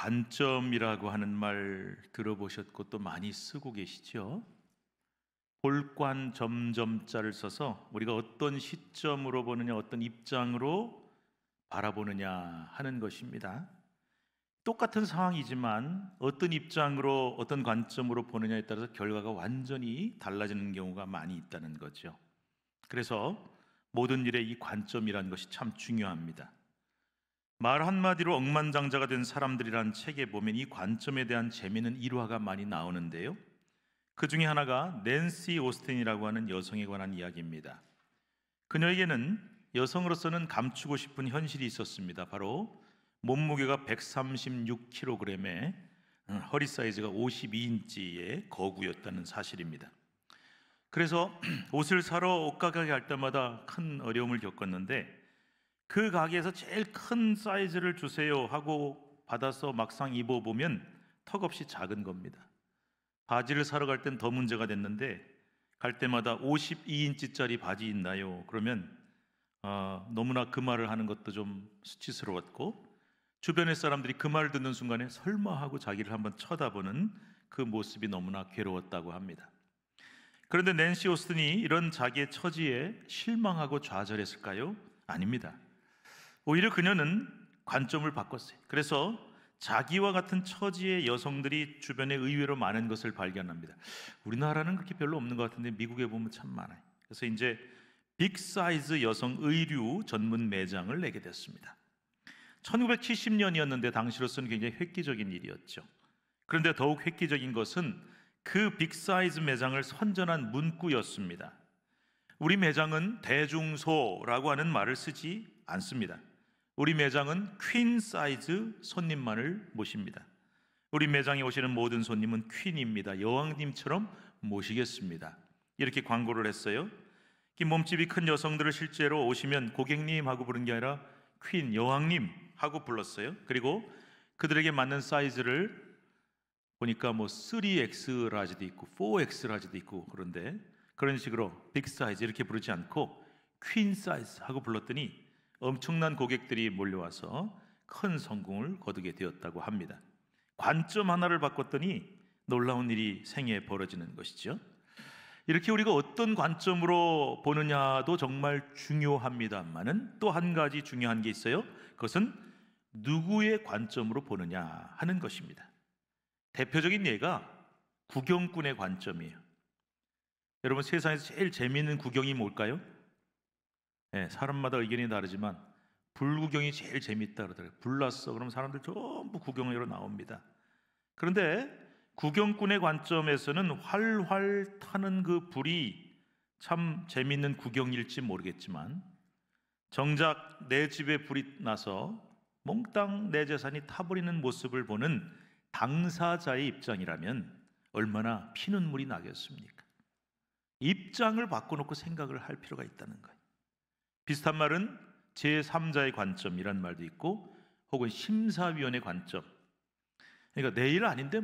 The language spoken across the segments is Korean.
관점이라고 하는 말 들어보셨고 또 많이 쓰고 계시죠? 볼관 점점자를 써서 우리가 어떤 시점으로 보느냐, 어떤 입장으로 바라보느냐 하는 것입니다. 똑같은 상황이지만 어떤 입장으로, 어떤 관점으로 보느냐에 따라서 결과가 완전히 달라지는 경우가 많이 있다는 거죠. 그래서 모든 일에 이 관점이라는 것이 참 중요합니다. 말 한마디로 억만장자가 된 사람들이라는 책에 보면 이 관점에 대한 재미있는 일화가 많이 나오는데요, 그 중에 하나가 낸시 오스틴이라고 하는 여성에 관한 이야기입니다. 그녀에게는 여성으로서는 감추고 싶은 현실이 있었습니다. 바로 몸무게가 136kg에 허리 사이즈가 52인치의 거구였다는 사실입니다. 그래서 옷을 사러 옷가게에 갈 때마다 큰 어려움을 겪었는데, 그 가게에서 제일 큰 사이즈를 주세요 하고 받아서 막상 입어보면 턱없이 작은 겁니다. 바지를 사러 갈 땐 더 문제가 됐는데, 갈 때마다 52인치짜리 바지 있나요? 그러면 너무나 그 말을 하는 것도 좀 수치스러웠고, 주변의 사람들이 그 말을 듣는 순간에 설마 하고 자기를 한번 쳐다보는 그 모습이 너무나 괴로웠다고 합니다. 그런데 낸시 오스틴이 이런 자기의 처지에 실망하고 좌절했을까요? 아닙니다. 오히려 그녀는 관점을 바꿨어요. 그래서 자기와 같은 처지의 여성들이 주변에 의외로 많은 것을 발견합니다. 우리나라는 그렇게 별로 없는 것 같은데 미국에 보면 참 많아요. 그래서 이제 빅사이즈 여성 의류 전문 매장을 내게 됐습니다. 1970년이었는데 당시로서는 굉장히 획기적인 일이었죠. 그런데 더욱 획기적인 것은 그 빅사이즈 매장을 선전한 문구였습니다. 우리 매장은 대중소라고 하는 말을 쓰지 않습니다. 우리 매장은 퀸 사이즈 손님만을 모십니다. 우리 매장에 오시는 모든 손님은 퀸입니다. 여왕님처럼 모시겠습니다. 이렇게 광고를 했어요. 몸집이 큰 여성들을 실제로 오시면 고객님 하고 부른 게 아니라 퀸, 여왕님 하고 불렀어요. 그리고 그들에게 맞는 사이즈를 보니까 3X 라지도 있고 4X 라지도 있고, 그런데 그런 식으로 빅 사이즈 이렇게 부르지 않고 퀸 사이즈 하고 불렀더니 엄청난 고객들이 몰려와서 큰 성공을 거두게 되었다고 합니다. 관점 하나를 바꿨더니 놀라운 일이 생애에 벌어지는 것이죠. 이렇게 우리가 어떤 관점으로 보느냐도 정말 중요합니다만은 또 한 가지 중요한 게 있어요. 그것은 누구의 관점으로 보느냐 하는 것입니다. 대표적인 예가 구경꾼의 관점이에요. 여러분, 세상에서 제일 재미있는 구경이 뭘까요? 사람마다 의견이 다르지만 불구경이 제일 재밌다 그러더라고요. 불 났어 그러면 사람들 전부 구경하러 나옵니다. 그런데 구경꾼의 관점에서는 활활 타는 그 불이 참 재밌는 구경일지 모르겠지만, 정작 내 집에 불이 나서 몽땅 내 재산이 타버리는 모습을 보는 당사자의 입장이라면 얼마나 피눈물이 나겠습니까? 입장을 바꿔놓고 생각을 할 필요가 있다는 거예요. 비슷한 말은 제3자의 관점이란 말도 있고, 혹은 심사위원의 관점. 그러니까 내 일 아닌데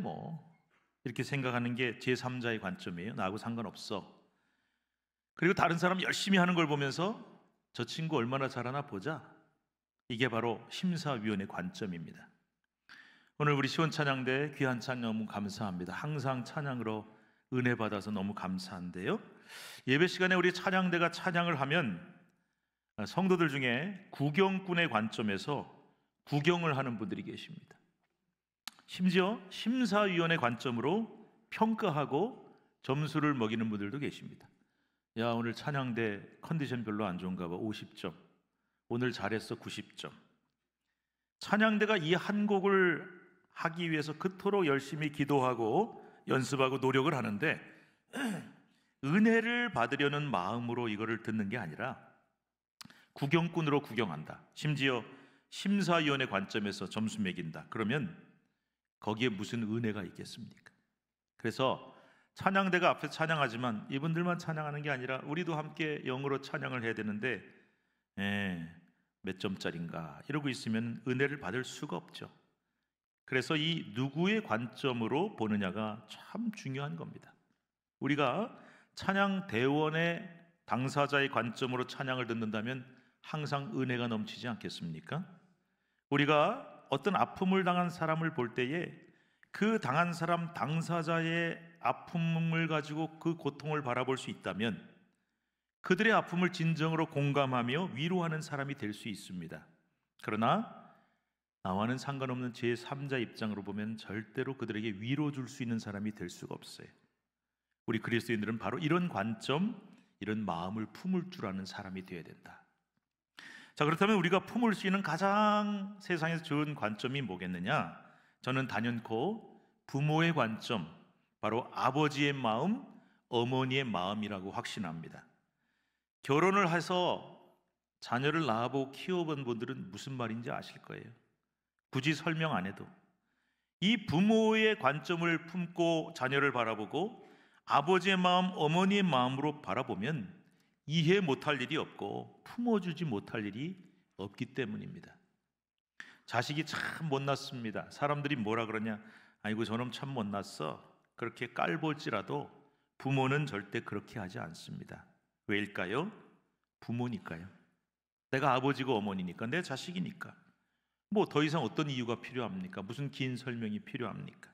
이렇게 생각하는 게 제3자의 관점이에요. 나하고 상관없어. 그리고 다른 사람 열심히 하는 걸 보면서 저 친구 얼마나 잘하나 보자. 이게 바로 심사위원의 관점입니다. 오늘 우리 시원찬양대 귀한 찬양 너무 감사합니다. 항상 찬양으로 은혜 받아서 너무 감사한데요, 예배 시간에 우리 찬양대가 찬양을 하면 성도들 중에 구경꾼의 관점에서 구경을 하는 분들이 계십니다. 심지어 심사위원의 관점으로 평가하고 점수를 먹이는 분들도 계십니다. 야, 오늘 찬양대 컨디션 별로 안 좋은가 봐. 50점. 오늘 잘했어. 90점. 찬양대가 이 한 곡을 하기 위해서 그토록 열심히 기도하고 연습하고 노력을 하는데, 은혜를 받으려는 마음으로 이거를 듣는 게 아니라 구경꾼으로 구경한다. 심지어 심사위원의 관점에서 점수 매긴다. 그러면 거기에 무슨 은혜가 있겠습니까? 그래서 찬양대가 앞에서 찬양하지만 이분들만 찬양하는 게 아니라 우리도 함께 영으로 찬양을 해야 되는데, 몇 점짜리인가 이러고 있으면 은혜를 받을 수가 없죠. 그래서 이 누구의 관점으로 보느냐가 참 중요한 겁니다. 우리가 찬양 대원의 당사자의 관점으로 찬양을 듣는다면 항상 은혜가 넘치지 않겠습니까? 우리가 어떤 아픔을 당한 사람을 볼 때에 그 당한 사람 당사자의 아픔을 가지고 그 고통을 바라볼 수 있다면 그들의 아픔을 진정으로 공감하며 위로하는 사람이 될 수 있습니다. 그러나 나와는 상관없는 제3자 입장으로 보면 절대로 그들에게 위로 줄 수 있는 사람이 될 수가 없어요. 우리 그리스도인들은 바로 이런 관점, 이런 마음을 품을 줄 아는 사람이 되어야 된다. 자, 그렇다면 우리가 품을 수 있는 가장 세상에서 좋은 관점이 뭐겠느냐? 저는 단연코 부모의 관점, 바로 아버지의 마음, 어머니의 마음이라고 확신합니다. 결혼을 해서 자녀를 낳아보고 키워본 분들은 무슨 말인지 아실 거예요. 굳이 설명 안 해도 이 부모의 관점을 품고 자녀를 바라보고 아버지의 마음, 어머니의 마음으로 바라보면 이해 못할 일이 없고 품어주지 못할 일이 없기 때문입니다. 자식이 참 못났습니다. 사람들이 뭐라 그러냐? 아이고 저놈 참 못났어. 그렇게 깔볼지라도 부모는 절대 그렇게 하지 않습니다. 왜일까요? 부모니까요. 내가 아버지고 어머니니까, 내 자식이니까. 뭐 더 이상 어떤 이유가 필요합니까? 무슨 긴 설명이 필요합니까?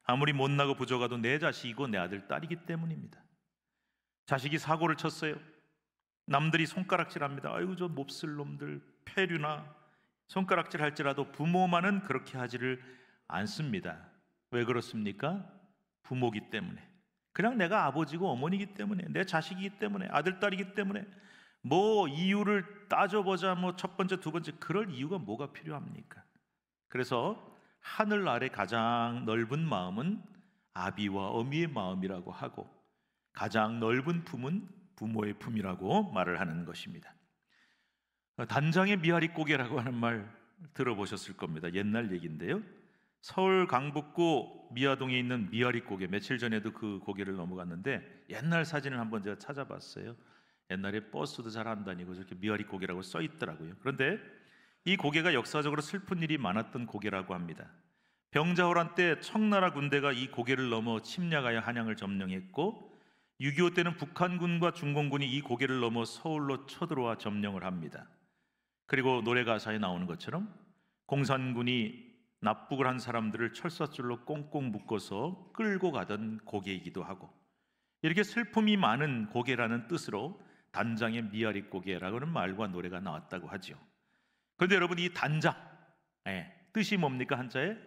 아무리 못나고 부족하도 내 자식이고 내 아들, 딸이기 때문입니다. 자식이 사고를 쳤어요. 남들이 손가락질합니다. 아이고 저 몹쓸 놈들, 폐류나 손가락질 할지라도 부모만은 그렇게 하지를 않습니다. 왜 그렇습니까? 부모기 때문에. 그냥 내가 아버지고 어머니기 때문에, 내 자식이기 때문에, 아들, 딸이기 때문에 뭐 이유를 따져보자, 뭐 첫 번째, 두 번째, 그럴 이유가 뭐가 필요합니까? 그래서 하늘 아래 가장 넓은 마음은 아비와 어미의 마음이라고 하고 가장 넓은 품은 부모의 품이라고 말을 하는 것입니다. 단장의 미아리고개라고 하는 말 들어보셨을 겁니다. 옛날 얘기인데요. 서울 강북구 미아동에 있는 미아리고개, 며칠 전에도 그 고개를 넘어갔는데 옛날 사진을 한번 제가 찾아봤어요. 옛날에 버스도 잘 안 다니고 저렇게 미아리고개라고 써 있더라고요. 그런데 이 고개가 역사적으로 슬픈 일이 많았던 고개라고 합니다. 병자호란 때 청나라 군대가 이 고개를 넘어 침략하여 한양을 점령했고 6.25 때는 북한군과 중공군이 이 고개를 넘어 서울로 쳐들어와 점령을 합니다. 그리고 노래 가사에 나오는 것처럼 공산군이 납북을 한 사람들을 철사줄로 꽁꽁 묶어서 끌고 가던 고개이기도 하고, 이렇게 슬픔이 많은 고개라는 뜻으로 단장의 미아리 고개라고 하는 말과 노래가 나왔다고 하죠. 그런데 여러분, 이 단장, 뜻이 뭡니까? 한자에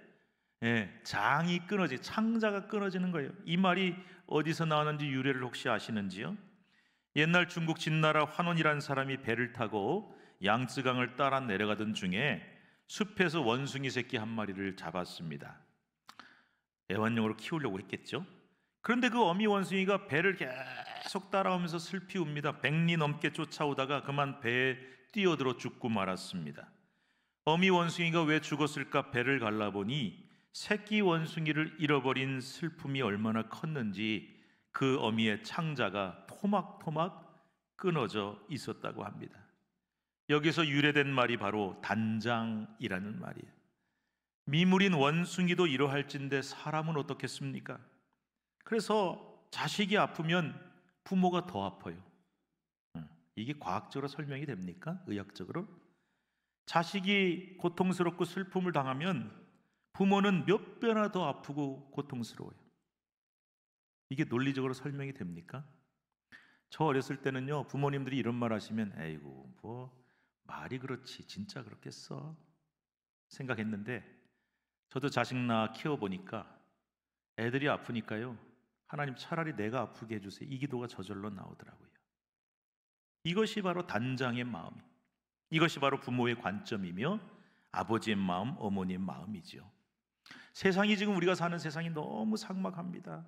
장이 끊어지, 창자가 끊어지는 거예요. 이 말이 어디서 나왔는지 유래를 혹시 아시는지요? 옛날 중국 진나라 환원이라는 사람이 배를 타고 양쯔강을 따라 내려가던 중에 숲에서 원숭이 새끼 한 마리를 잡았습니다. 애완용으로 키우려고 했겠죠. 그런데 그 어미 원숭이가 배를 계속 따라오면서 슬피 웁니다. 100리 넘게 쫓아오다가 그만 배에 뛰어들어 죽고 말았습니다. 어미 원숭이가 왜 죽었을까 배를 갈라보니 새끼 원숭이를 잃어버린 슬픔이 얼마나 컸는지 그 어미의 창자가 토막토막 끊어져 있었다고 합니다. 여기서 유래된 말이 바로 단장이라는 말이에요. 미물인 원숭이도 이러할진데 사람은 어떻겠습니까? 그래서 자식이 아프면 부모가 더 아파요. 이게 과학적으로 설명이 됩니까? 의학적으로? 자식이 고통스럽고 슬픔을 당하면 부모는 몇 배나 더 아프고 고통스러워요. 이게 논리적으로 설명이 됩니까? 저 어렸을 때는요, 부모님들이 이런 말 하시면 에이구 뭐 말이 그렇지 진짜 그렇겠어 생각했는데, 저도 자식 낳아 키워보니까 애들이 아프니까요, 하나님 차라리 내가 아프게 해주세요, 이 기도가 저절로 나오더라고요. 이것이 바로 단장의 마음, 이것이 바로 부모의 관점이며 아버지의 마음, 어머니의 마음이죠. 세상이, 지금 우리가 사는 세상이 너무 삭막합니다.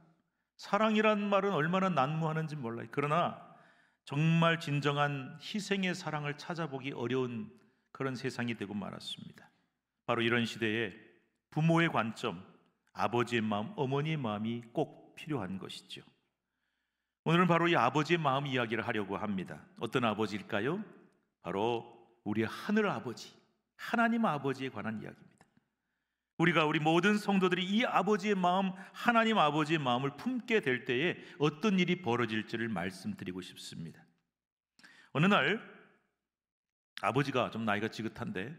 사랑이란 말은 얼마나 난무하는지 몰라요. 그러나 정말 진정한 희생의 사랑을 찾아보기 어려운 그런 세상이 되고 말았습니다. 바로 이런 시대에 부모의 관점, 아버지의 마음, 어머니의 마음이 꼭 필요한 것이죠. 오늘은 바로 이 아버지의 마음 이야기를 하려고 합니다. 어떤 아버지일까요? 바로 우리 하늘 아버지, 하나님 아버지에 관한 이야기입니다. 우리 모든 성도들이 이 아버지의 마음, 하나님 아버지의 마음을 품게 될 때에 어떤 일이 벌어질지를 말씀드리고 싶습니다. 어느 날 아버지가 좀 나이가 지긋한데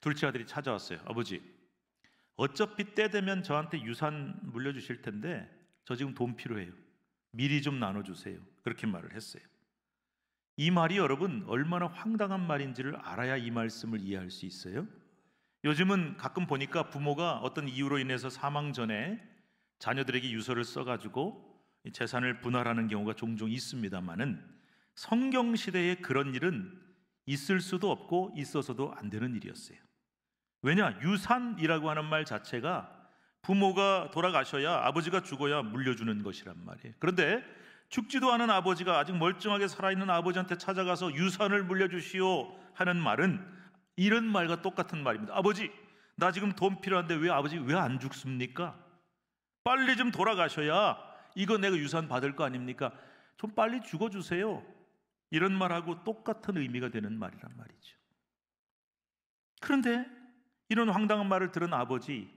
둘째 아들이 찾아왔어요. 아버지, 어차피 때 되면 저한테 유산 물려주실 텐데 저 지금 돈 필요해요. 미리 좀 나눠주세요. 그렇게 말을 했어요. 이 말이 여러분 얼마나 황당한 말인지를 알아야 이 말씀을 이해할 수 있어요. 요즘은 가끔 보니까 부모가 어떤 이유로 인해서 사망 전에 자녀들에게 유서를 써가지고 재산을 분할하는 경우가 종종 있습니다만은 성경 시대에 그런 일은 있을 수도 없고 있어서도 안 되는 일이었어요. 왜냐? 유산이라고 하는 말 자체가 부모가 돌아가셔야, 아버지가 죽어야 물려주는 것이란 말이에요. 그런데 죽지도 않은 아버지가 아직 멀쩡하게 살아있는 아버지한테 찾아가서 유산을 물려주시오 하는 말은 이런 말과 똑같은 말입니다. 아버지, 나 지금 돈 필요한데 왜 아버지 왜 안 죽습니까? 빨리 좀 돌아가셔야 이거 내가 유산 받을 거 아닙니까? 좀 빨리 죽어주세요. 이런 말하고 똑같은 의미가 되는 말이란 말이죠. 그런데 이런 황당한 말을 들은 아버지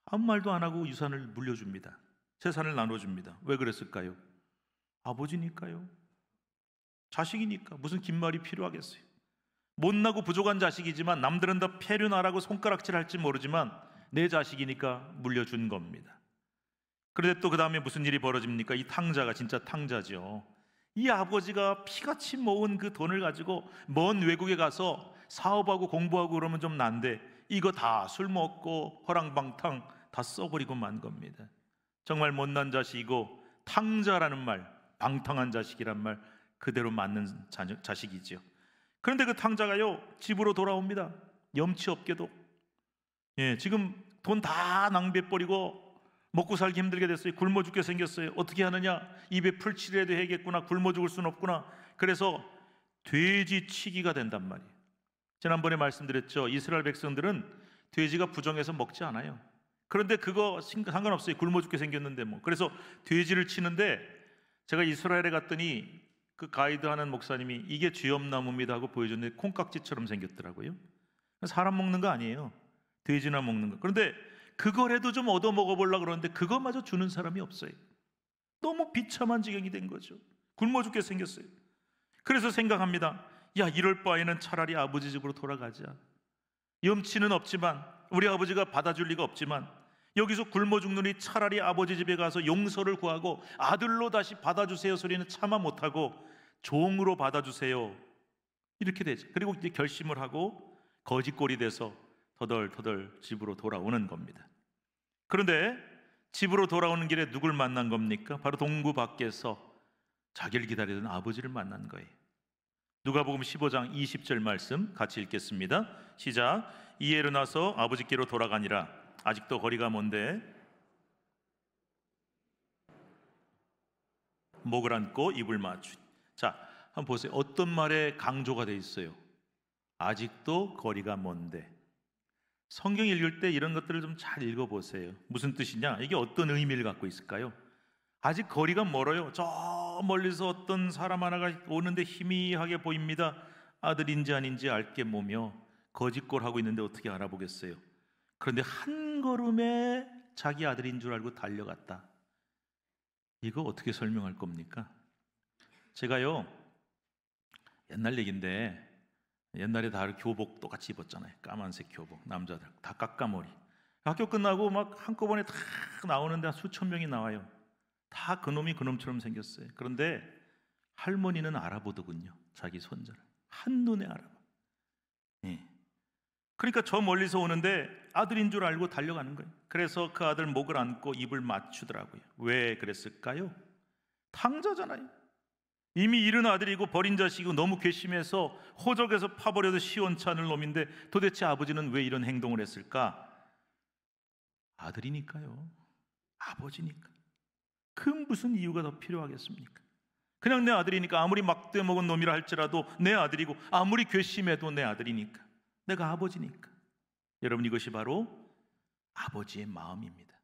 아무 말도 안 하고 유산을 물려줍니다. 재산을 나눠줍니다. 왜 그랬을까요? 아버지니까요. 자식이니까 무슨 긴 말이 필요하겠어요. 못나고 부족한 자식이지만 남들은 다 폐륜하라고 손가락질할지 모르지만 내 자식이니까 물려준 겁니다. 그런데 또 그 다음에 무슨 일이 벌어집니까? 이 탕자가 진짜 탕자죠. 이 아버지가 피같이 모은 그 돈을 가지고 먼 외국에 가서 사업하고 공부하고 그러면 좀 난데 이거 다 술 먹고 허랑방탕 다 써버리고 만 겁니다. 정말 못난 자식이고 탕자라는 말, 방탕한 자식이란 말 그대로 맞는 자식이죠. 그런데 그 탕자가요 집으로 돌아옵니다. 염치 없게도. 지금 돈 다 낭비해버리고 먹고 살기 힘들게 됐어요. 굶어 죽게 생겼어요. 어떻게 하느냐? 입에 풀칠이라도 해야겠구나. 굶어 죽을 수는 없구나. 그래서 돼지치기가 된단 말이에요. 지난번에 말씀드렸죠. 이스라엘 백성들은 돼지가 부정해서 먹지 않아요. 그런데 그거 상관없어요. 굶어 죽게 생겼는데 뭐. 그래서 돼지를 치는데 제가 이스라엘에 갔더니 그 가이드하는 목사님이 이게 쥐엄나무입니다 하고 보여줬는데 콩깍지처럼 생겼더라고요. 사람 먹는 거 아니에요. 돼지나 먹는 거. 그런데 그거라도 좀 얻어 먹어보려고 그러는데 그거마저 주는 사람이 없어요. 너무 비참한 지경이 된 거죠. 굶어 죽게 생겼어요. 그래서 생각합니다. 야, 이럴 바에는 차라리 아버지 집으로 돌아가자. 염치는 없지만 우리 아버지가 받아줄 리가 없지만 여기서 굶어 죽느니 차라리 아버지 집에 가서 용서를 구하고 아들로 다시 받아주세요 소리는 차마 못하고 종으로 받아주세요 이렇게 되죠. 그리고 이제 결심을 하고 거지꼴이 돼서 터덜터덜 집으로 돌아오는 겁니다. 그런데 집으로 돌아오는 길에 누굴 만난 겁니까? 바로 동구 밖에서 자기를 기다리던 아버지를 만난 거예요. 누가복음 15장 20절 말씀 같이 읽겠습니다. 시작. 이에 일어나서 아버지께로 돌아가니라. 아직도 거리가 먼데 목을 안고 입을 맞추. 자, 한번 보세요. 어떤 말에 강조가 돼 있어요? 아직도 거리가 먼데. 성경 읽을 때 이런 것들을 좀 잘 읽어보세요. 무슨 뜻이냐? 이게 어떤 의미를 갖고 있을까요? 아직 거리가 멀어요. 저 멀리서 어떤 사람 하나가 오는데 희미하게 보입니다. 아들인지 아닌지 알게 모며 거짓골하고 있는데 어떻게 알아보겠어요? 그런데 한 걸음에 자기 아들인 줄 알고 달려갔다. 이거 어떻게 설명할 겁니까? 제가요 옛날 얘기인데 옛날에 다 교복 똑같이 입었잖아요. 까만색 교복, 남자들 다 까까머리. 학교 끝나고 막 한꺼번에 다 나오는데 수천 명이 나와요. 다 그놈이 그놈처럼 생겼어요. 그런데 할머니는 알아보더군요. 자기 손자를 한눈에 알아봐. 그러니까 저 멀리서 오는데 아들인 줄 알고 달려가는 거예요. 그래서 그 아들 목을 안고 입을 맞추더라고요. 왜 그랬을까요? 탕자잖아요. 이미 잃은 아들이고 버린 자식이고 너무 괘씸해서 호적에서 파버려도 시원찮을 놈인데 도대체 아버지는 왜 이런 행동을 했을까? 아들이니까요. 아버지니까. 그 무슨 이유가 더 필요하겠습니까? 그냥 내 아들이니까 아무리 막대 먹은 놈이라 할지라도 내 아들이고 아무리 괘씸해도 내 아들이니까 내가 아버지니까. 여러분 이것이 바로 아버지의 마음입니다.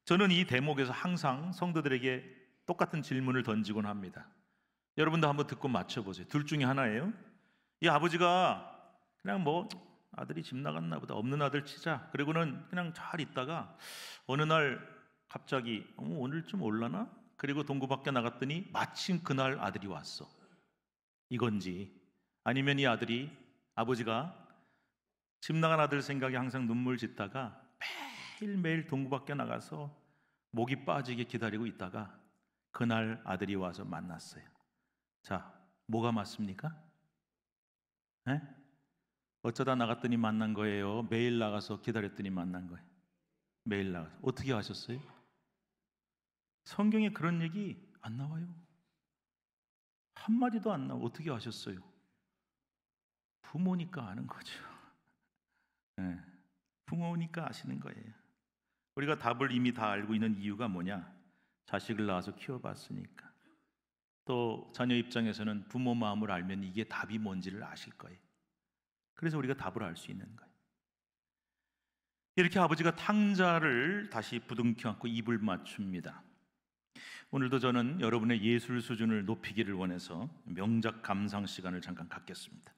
저는 이 대목에서 항상 성도들에게 똑같은 질문을 던지곤 합니다. 여러분도 한번 듣고 맞춰보세요. 둘 중에 하나예요. 이 아버지가 그냥 뭐 아들이 집 나갔나 보다 없는 아들 치자 그리고는 그냥 잘 있다가 어느 날 갑자기 오늘 좀 올라나? 그리고 동구 밖에 나갔더니 마침 그날 아들이 왔어. 이건지 아니면 이 아들이 아버지가 집 나간 아들 생각에 항상 눈물 짓다가 매일매일 동구 밖에 나가서 목이 빠지게 기다리고 있다가 그날 아들이 와서 만났어요. 자, 뭐가 맞습니까? 네? 어쩌다 나갔더니 만난 거예요? 매일 나가서 기다렸더니 만난 거예요? 매일 나가서. 어떻게 하셨어요? 성경에 그런 얘기 안 나와요. 한마디도 안 나와. 어떻게 하셨어요? 부모니까 아는 거죠. 네. 부모니까 아시는 거예요. 우리가 답을 이미 다 알고 있는 이유가 뭐냐? 자식을 낳아서 키워봤으니까. 또 자녀 입장에서는 부모 마음을 알면 이게 답이 뭔지를 아실 거예요. 그래서 우리가 답을 알 수 있는 거예요. 이렇게 아버지가 탕자를 다시 부둥켜 안고 입을 맞춥니다. 오늘도 저는 여러분의 예술 수준을 높이기를 원해서 명작 감상 시간을 잠깐 갖겠습니다.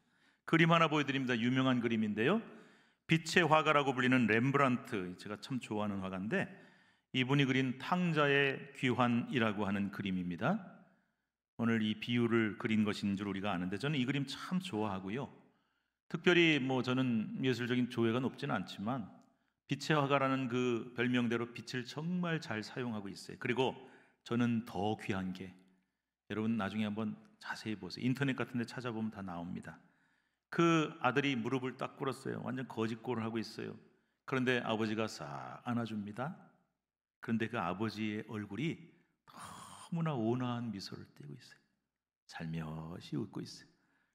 그림 하나 보여드립니다. 유명한 그림인데요, 빛의 화가라고 불리는 렘브란트, 제가 참 좋아하는 화가인데 이분이 그린 탕자의 귀환이라고 하는 그림입니다. 오늘 이 비유를 그린 것인 줄 우리가 아는데 저는 이 그림 참 좋아하고요. 특별히 저는 예술적인 조예가 높지는 않지만 빛의 화가라는 그 별명대로 빛을 정말 잘 사용하고 있어요. 그리고 저는 더 귀한 게, 여러분 나중에 한번 자세히 보세요. 인터넷 같은 데 찾아보면 다 나옵니다. 그 아들이 무릎을 딱 꿇었어요. 완전 거짓골을 하고 있어요. 그런데 아버지가 싹 안아줍니다. 그런데 그 아버지의 얼굴이 너무나 온화한 미소를 띠고 있어요. 살며시 웃고 있어요.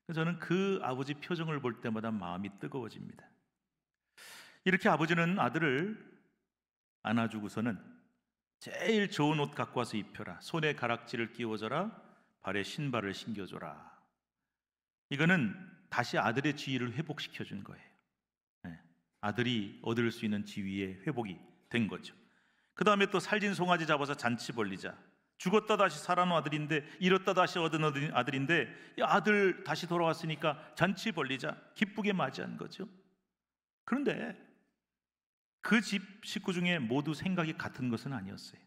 그래서 저는 그 아버지 표정을 볼 때마다 마음이 뜨거워집니다. 이렇게 아버지는 아들을 안아주고서는 제일 좋은 옷 갖고 와서 입혀라, 손에 가락지를 끼워줘라, 발에 신발을 신겨줘라. 이거는 다시 아들의 지위를 회복시켜준 거예요. 네. 아들이 얻을 수 있는 지위의 회복이 된 거죠. 그 다음에 또 살진 송아지 잡아서 잔치 벌리자. 죽었다 다시 살아난 아들인데, 잃었다 다시 얻은 아들인데, 아들 다시 돌아왔으니까 잔치 벌리자. 기쁘게 맞이한 거죠. 그런데 그 집 식구 중에 모두 생각이 같은 것은 아니었어요.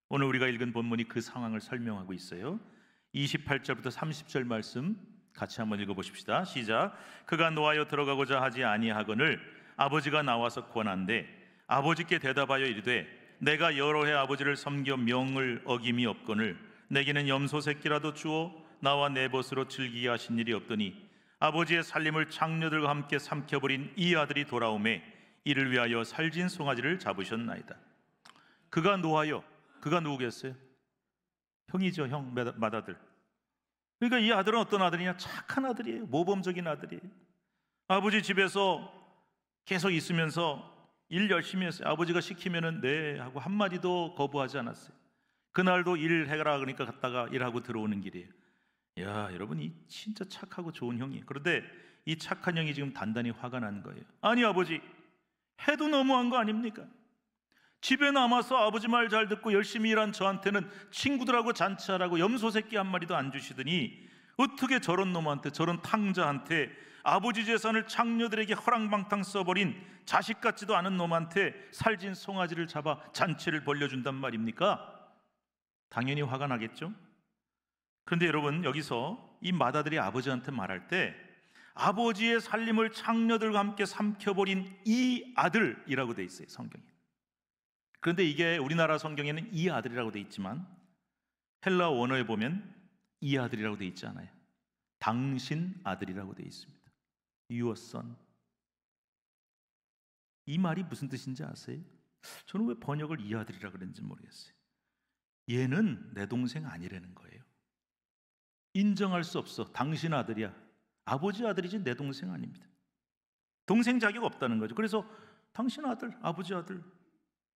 오늘 우리가 읽은 본문이 그 상황을 설명하고 있어요. 28절부터 30절 말씀 같이 한번 읽어보십시다. 시작. 그가 노하여 들어가고자 하지 아니하거늘 아버지가 나와서 권한대 아버지께 대답하여 이르되 내가 여러 해 아버지를 섬겨 명을 어김이 없거늘 내게는 염소 새끼라도 주어 나와 내 벗으로 즐기게 하신 일이 없더니 아버지의 살림을 장녀들과 함께 삼켜버린 이 아들이 돌아오매 이를 위하여 살진 송아지를 잡으셨나이다. 그가 노하여, 그가 누구겠어요? 형이죠. 형, 맏아들. 그러니까 이 아들은 어떤 아들이냐? 착한 아들이에요. 모범적인 아들이에요. 아버지 집에서 계속 있으면서 일 열심히 했어요. 아버지가 시키면은 네 하고 한마디도 거부하지 않았어요. 그날도 일해라 그러니까 갔다가 일하고 들어오는 길이에요. 야, 여러분 이 진짜 착하고 좋은 형이에요. 그런데 이 착한 형이 지금 단단히 화가 난 거예요. 아니 아버지, 해도 너무한 거 아닙니까? 집에 남아서 아버지 말 잘 듣고 열심히 일한 저한테는 친구들하고 잔치하라고 염소 새끼 한 마리도 안 주시더니 어떻게 저런 놈한테, 저런 탕자한테, 아버지 재산을 장녀들에게 허랑방탕 써버린 자식 같지도 않은 놈한테 살진 송아지를 잡아 잔치를 벌려준단 말입니까? 당연히 화가 나겠죠? 그런데 여러분, 여기서 이 맏아들이 아버지한테 말할 때 아버지의 살림을 장녀들과 함께 삼켜버린 이 아들이라고 돼 있어요, 성경에. 그런데 이게 우리나라 성경에는 이 아들이라고 돼 있지만 헬라 원어에 보면 이 아들이라고 돼 있지 않아요. 당신 아들이라고 돼 있습니다. Your son. 이 말이 무슨 뜻인지 아세요? 저는 왜 번역을 이 아들이라고 그랬는지 모르겠어요. 얘는 내 동생 아니라는 거예요. 인정할 수 없어. 당신 아들이야. 아버지 아들이지 내 동생 아닙니다. 동생 자격 없다는 거죠. 그래서 당신 아들, 아버지 아들,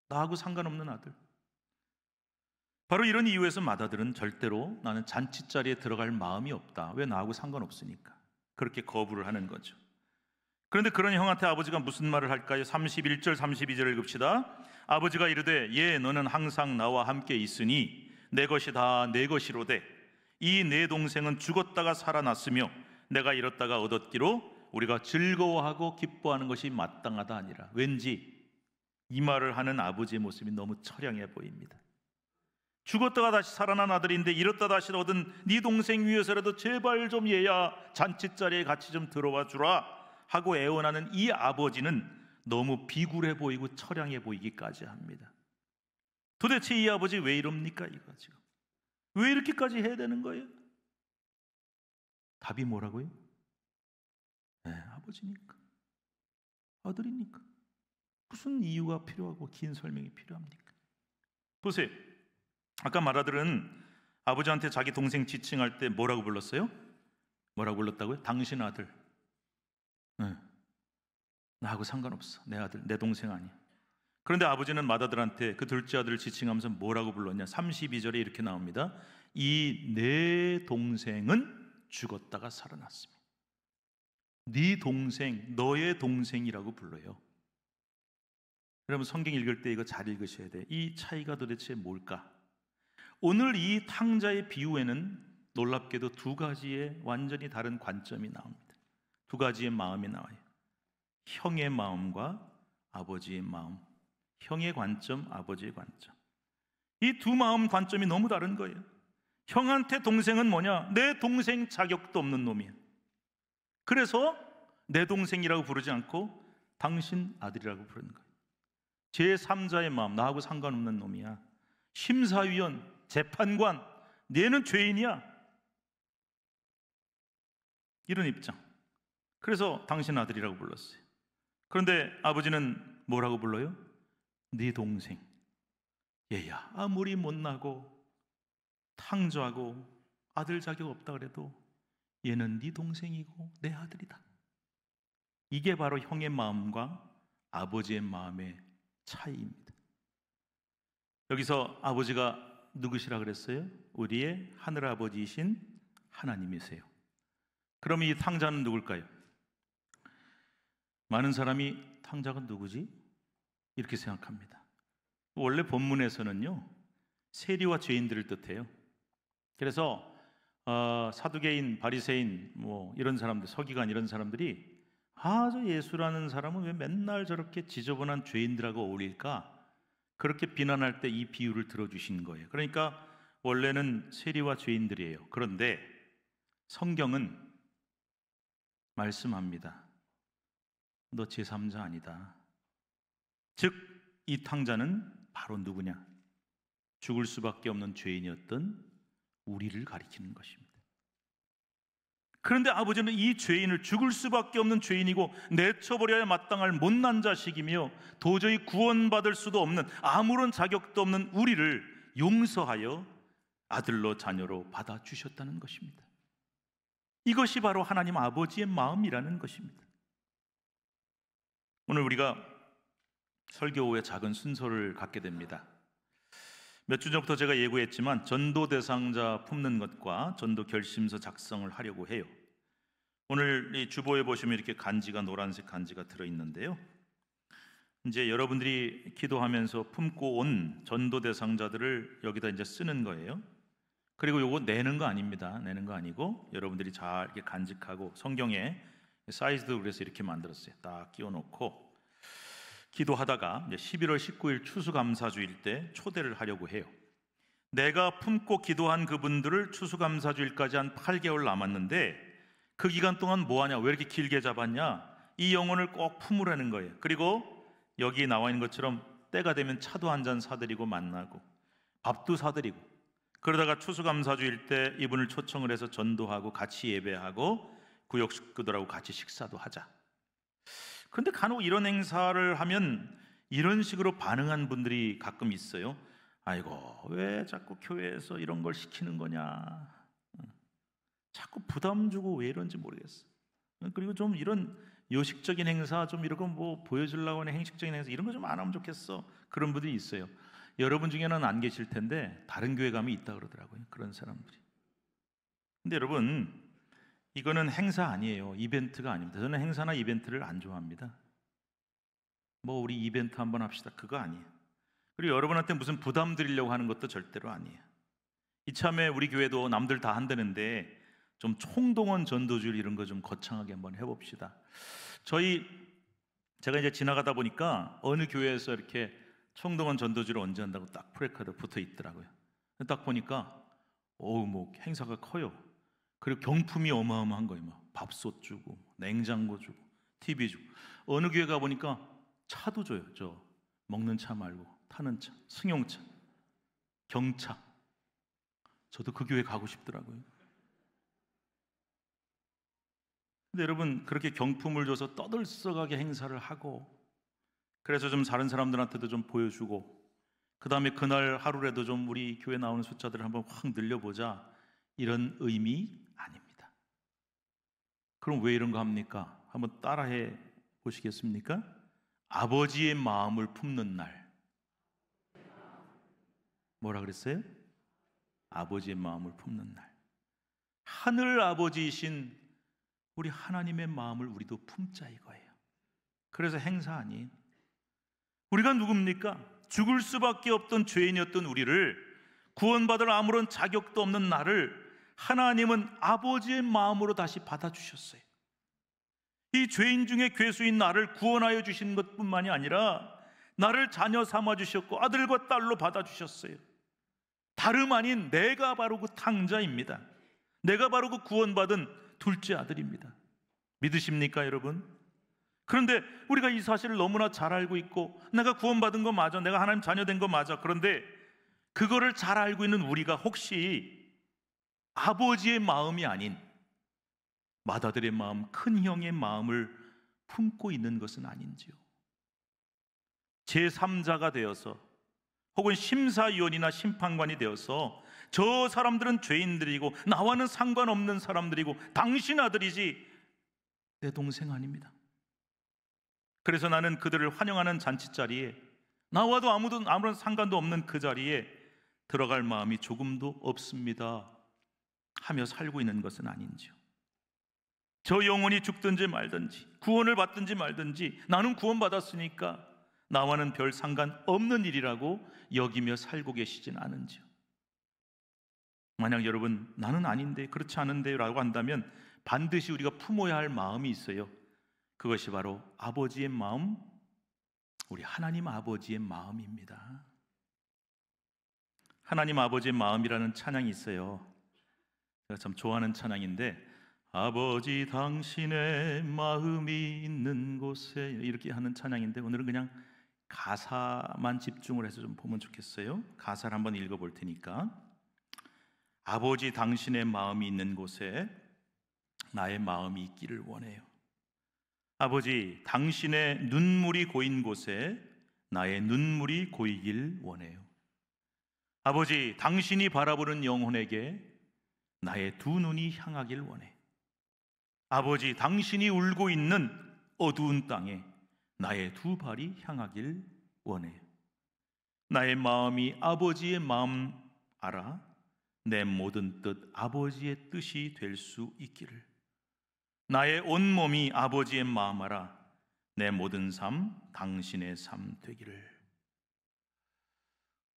나하고 상관없는 아들. 바로 이런 이유에서 맏아들은 절대로 나는 잔치자리에 들어갈 마음이 없다. 왜? 나하고 상관없으니까. 그렇게 거부를 하는 거죠. 그런데 그런 형한테 아버지가 무슨 말을 할까요? 31절 32절을 읽읍시다. 아버지가 이르되 예 너는 항상 나와 함께 있으니 내 것이 다 내 것이로되 이 내 동생은 죽었다가 살아났으며 내가 잃었다가 얻었기로 우리가 즐거워하고 기뻐하는 것이 마땅하다 아니라. 왠지 이 말을 하는 아버지의 모습이 너무 처량해 보입니다. 죽었다가 다시 살아난 아들인데 잃었다 다시 얻은 네 동생 위해서라도 제발 좀 얘야 잔치자리에 같이 좀 들어와 주라 하고 애원하는 이 아버지는 너무 비굴해 보이고 처량해 보이기까지 합니다. 도대체 이 아버지 왜 이럽니까? 이거 지금 왜 이렇게까지 해야 되는 거예요? 답이 뭐라고요? 네, 아버지니까, 아들이니까. 무슨 이유가 필요하고 긴 설명이 필요합니까? 보세요. 아까 말아들은 아버지한테 자기 동생 지칭할 때 뭐라고 불렀어요? 뭐라고 불렀다고요? 당신 아들. 네. 나하고 상관없어. 내 아들, 내 동생 아니야. 그런데 아버지는 맏아들한테 그 둘째 아들을 지칭하면서 뭐라고 불렀냐? 32절에 이렇게 나옵니다. 이 내 동생은 죽었다가 살아났습니다. 네 동생, 너의 동생이라고 불러요. 여러분 성경 읽을 때 이거 잘 읽으셔야 돼요. 이 차이가 도대체 뭘까? 오늘 이 탕자의 비유에는 놀랍게도 두 가지의 완전히 다른 관점이 나옵니다. 두 가지의 마음이 나와요. 형의 마음과 아버지의 마음. 형의 관점, 아버지의 관점. 이 두 마음 관점이 너무 다른 거예요. 형한테 동생은 뭐냐? 내 동생 자격도 없는 놈이야. 그래서 내 동생이라고 부르지 않고 당신 아들이라고 부르는 거예요. 제3자의 마음, 나하고 상관없는 놈이야. 심사위원, 재판관, 얘는 죄인이야. 이런 입장. 그래서 당신 아들이라고 불렀어요. 그런데 아버지는 뭐라고 불러요? 네 동생. 얘야 아무리 못나고 탕조하고 아들 자격 없다 그래도 얘는 네 동생이고 내 아들이다. 이게 바로 형의 마음과 아버지의 마음의 차이입니다. 여기서 아버지가 누구시라 그랬어요? 우리의 하늘아버지이신 하나님이세요. 그럼 이 탕자는 누굴까요? 많은 사람이 탕자가 누구지? 이렇게 생각합니다. 원래 본문에서는요 세리와 죄인들을 뜻해요. 그래서 사두개인, 바리새인 뭐 이런 사람들, 서기관 이런 사람들이 저 예수라는 사람은 왜 맨날 저렇게 지저분한 죄인들하고 어울릴까? 그렇게 비난할 때 이 비유를 들어주신 거예요. 그러니까 원래는 세리와 죄인들이에요. 그런데 성경은 말씀합니다. 너 제3자 아니다. 즉 이 탕자는 바로 누구냐? 죽을 수밖에 없는 죄인이었던 우리를 가리키는 것입니다. 그런데 아버지는 이 죄인을, 죽을 수밖에 없는 죄인이고 내쳐버려야 마땅할 못난 자식이며 도저히 구원받을 수도 없는, 아무런 자격도 없는 우리를 용서하여 아들로 자녀로 받아주셨다는 것입니다. 이것이 바로 하나님 아버지의 마음이라는 것입니다. 오늘 우리가 설교 후에 작은 순서를 갖게 됩니다. 몇 주 전부터 제가 예고했지만 전도 대상자 품는 것과 전도 결심서 작성을 하려고 해요. 오늘 이 주보에 보시면 이렇게 간지가, 노란색 간지가 들어있는데요, 이제 여러분들이 기도하면서 품고 온 전도 대상자들을 여기다 이제 쓰는 거예요. 그리고 요거 내는 거 아닙니다. 내는 거 아니고 여러분들이 잘 이렇게 간직하고, 성경에 사이즈도 그래서 이렇게 만들었어요. 딱 끼워놓고 기도하다가 이제 11월 19일 추수감사주일 때 초대를 하려고 해요. 내가 품고 기도한 그분들을 추수감사주일까지 한 8개월 남았는데 그 기간 동안 뭐하냐? 왜 이렇게 길게 잡았냐? 이 영혼을 꼭 품으라는 거예요. 그리고 여기 나와 있는 것처럼 때가 되면 차도 한 잔 사드리고 만나고 밥도 사드리고, 그러다가 추수감사주일 때 이분을 초청을 해서 전도하고 같이 예배하고 구역 식구들하고 같이 식사도 하자. 그런데 간혹 이런 행사를 하면 이런 식으로 반응한 분들이 가끔 있어요. 아이고 왜 자꾸 교회에서 이런 걸 시키는 거냐, 자꾸 부담 주고 왜 이런지 모르겠어. 그리고 좀 이런 요식적인 행사, 좀 이런 거 뭐 보여주려고 하는 행식적인 행사, 이런 거 좀 안 하면 좋겠어. 그런 분들이 있어요. 여러분 중에는 안 계실 텐데 다른 교회 가면 있다 그러더라고요, 그런 사람들이. 근데 여러분, 이거는 행사 아니에요. 이벤트가 아닙니다. 저는 행사나 이벤트를 안 좋아합니다. 뭐 우리 이벤트 한번 합시다, 그거 아니에요. 그리고 여러분한테 무슨 부담 드리려고 하는 것도 절대로 아니에요. 이참에 우리 교회도 남들 다 한다는데 좀 총동원 전도주일 이런 거 좀 거창하게 한번 해봅시다. 제가 이제 지나가다 보니까 어느 교회에서 이렇게 총동원 전도주일 언제 한다고 딱 프레카드 붙어 있더라고요. 딱 보니까 뭐 행사가 커요. 그리고 경품이 어마어마한 거예요. 막 밥솥 주고 냉장고 주고 TV 주고, 어느 교회 가보니까 차도 줘요. 저 먹는 차 말고 타는 차, 승용차, 경차. 저도 그 교회 가고 싶더라고요. 근데 여러분, 그렇게 경품을 줘서 떠들썩하게 행사를 하고, 그래서 좀 다른 사람들한테도 좀 보여주고, 그 다음에 그날 하루라도 좀 우리 교회 나오는 숫자들을 한번 확 늘려보자, 이런 의미 아닙니다. 그럼 왜 이런 거 합니까? 한번 따라해 보시겠습니까? 아버지의 마음을 품는 날. 뭐라 그랬어요? 아버지의 마음을 품는 날. 하늘 아버지이신 우리 하나님의 마음을 우리도 품자 이거예요. 그래서 행사 아니에요. 우리가 누굽니까? 죽을 수밖에 없던 죄인이었던 우리를, 구원받을 아무런 자격도 없는 나를 하나님은 아버지의 마음으로 다시 받아주셨어요. 이 죄인 중에 괴수인 나를 구원하여 주신 것뿐만이 아니라 나를 자녀 삼아 주셨고 아들과 딸로 받아주셨어요. 다름 아닌 내가 바로 그 탕자입니다. 내가 바로 그 구원받은 둘째 아들입니다. 믿으십니까 여러분? 그런데 우리가 이 사실을 너무나 잘 알고 있고, 내가 구원받은 거 맞아, 내가 하나님 자녀 된 거 맞아. 그런데 그거를 잘 알고 있는 우리가 혹시 아버지의 마음이 아닌 맏아들의 마음, 큰 형의 마음을 품고 있는 것은 아닌지요? 제3자가 되어서, 혹은 심사위원이나 심판관이 되어서 저 사람들은 죄인들이고 나와는 상관없는 사람들이고 당신 아들이지 내 동생 아닙니다. 그래서 나는 그들을 환영하는 잔치자리에, 나와도 아무런 상관도 없는 그 자리에 들어갈 마음이 조금도 없습니다 하며 살고 있는 것은 아닌지요? 저 영혼이 죽든지 말든지, 구원을 받든지 말든지, 나는 구원받았으니까 나와는 별 상관없는 일이라고 여기며 살고 계시진 않은지요? 만약 여러분, 나는 아닌데, 그렇지 않은데 라고 한다면 반드시 우리가 품어야 할 마음이 있어요. 그것이 바로 아버지의 마음, 우리 하나님 아버지의 마음입니다. 하나님 아버지의 마음이라는 찬양이 있어요. 제가 참 좋아하는 찬양인데, 아버지 당신의 마음이 있는 곳에, 이렇게 하는 찬양인데, 오늘은 그냥 가사만 집중을 해서 좀 보면 좋겠어요. 가사를 한번 읽어볼 테니까. 아버지 당신의 마음이 있는 곳에 나의 마음이 있기를 원해요. 아버지 당신의 눈물이 고인 곳에 나의 눈물이 고이길 원해요. 아버지 당신이 바라보는 영혼에게 나의 두 눈이 향하길 원해. 아버지 당신이 울고 있는 어두운 땅에 나의 두 발이 향하길 원해요. 나의 마음이 아버지의 마음 알아 내 모든 뜻 아버지의 뜻이 될 수 있기를. 나의 온몸이 아버지의 마음 알아 내 모든 삶 당신의 삶 되기를.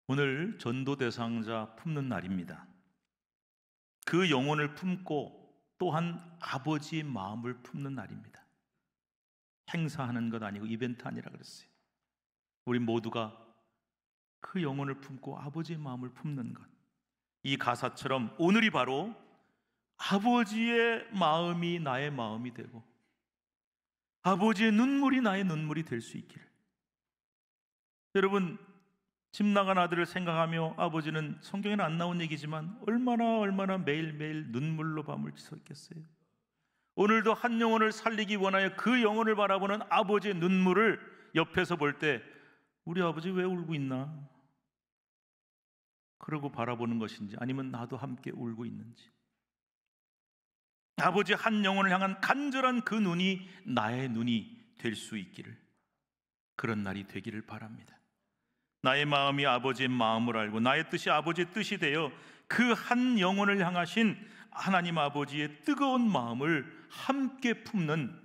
오늘 전도 대상자 품는 날입니다. 그 영혼을 품고 또한 아버지의 마음을 품는 날입니다. 행사하는 것 아니고 이벤트 아니라 그랬어요. 우리 모두가 그 영혼을 품고 아버지의 마음을 품는 것, 이 가사처럼 오늘이 바로 아버지의 마음이 나의 마음이 되고 아버지의 눈물이 나의 눈물이 될 수 있기를. 여러분, 집 나간 아들을 생각하며 아버지는, 성경에는 안 나온 얘기지만 얼마나 매일매일 눈물로 밤을 지새웠겠어요. 오늘도 한 영혼을 살리기 원하여 그 영혼을 바라보는 아버지의 눈물을 옆에서 볼 때 우리 아버지 왜 울고 있나? 그러고 바라보는 것인지, 아니면 나도 함께 울고 있는지. 아버지 한 영혼을 향한 간절한 그 눈이 나의 눈이 될 수 있기를, 그런 날이 되기를 바랍니다. 나의 마음이 아버지의 마음을 알고 나의 뜻이 아버지의 뜻이 되어 그 한 영혼을 향하신 하나님 아버지의 뜨거운 마음을 함께 품는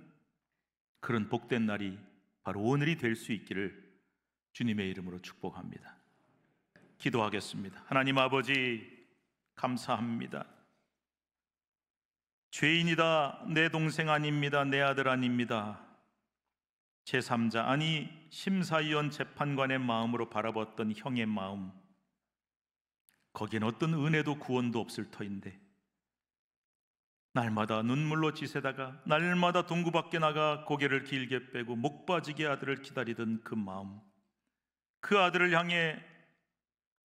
그런 복된 날이 바로 오늘이 될 수 있기를 주님의 이름으로 축복합니다. 기도하겠습니다. 하나님 아버지, 감사합니다. 죄인이다, 내 동생 아닙니다, 내 아들 아닙니다, 제3자, 아니 심사위원 재판관의 마음으로 바라봤던 형의 마음, 거기엔 어떤 은혜도 구원도 없을 터인데 날마다 눈물로 지새다가 날마다 동구 밖에 나가 고개를 길게 빼고 목 빠지게 아들을 기다리던 그 마음, 그 아들을 향해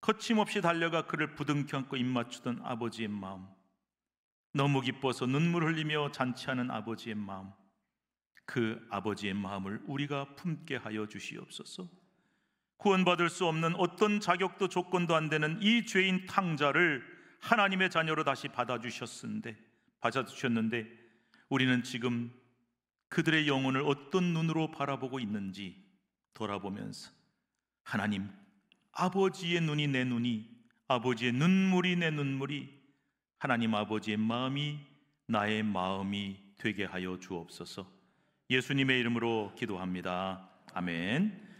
거침없이 달려가 그를 부둥켜 안고 입 맞추던 아버지의 마음, 너무 기뻐서 눈물 흘리며 잔치하는 아버지의 마음, 그 아버지의 마음을 우리가 품게 하여 주시옵소서. 구원받을 수 없는 어떤 자격도 조건도 안 되는 이 죄인 탕자를 하나님의 자녀로 다시 받아주셨는데 우리는 지금 그들의 영혼을 어떤 눈으로 바라보고 있는지 돌아보면서 하나님, 아버지의 눈이 내 눈이, 아버지의 눈물이 내 눈물이, 하나님 아버지의 마음이 나의 마음이 되게 하여 주옵소서. 예수님의 이름으로 기도합니다. 아멘.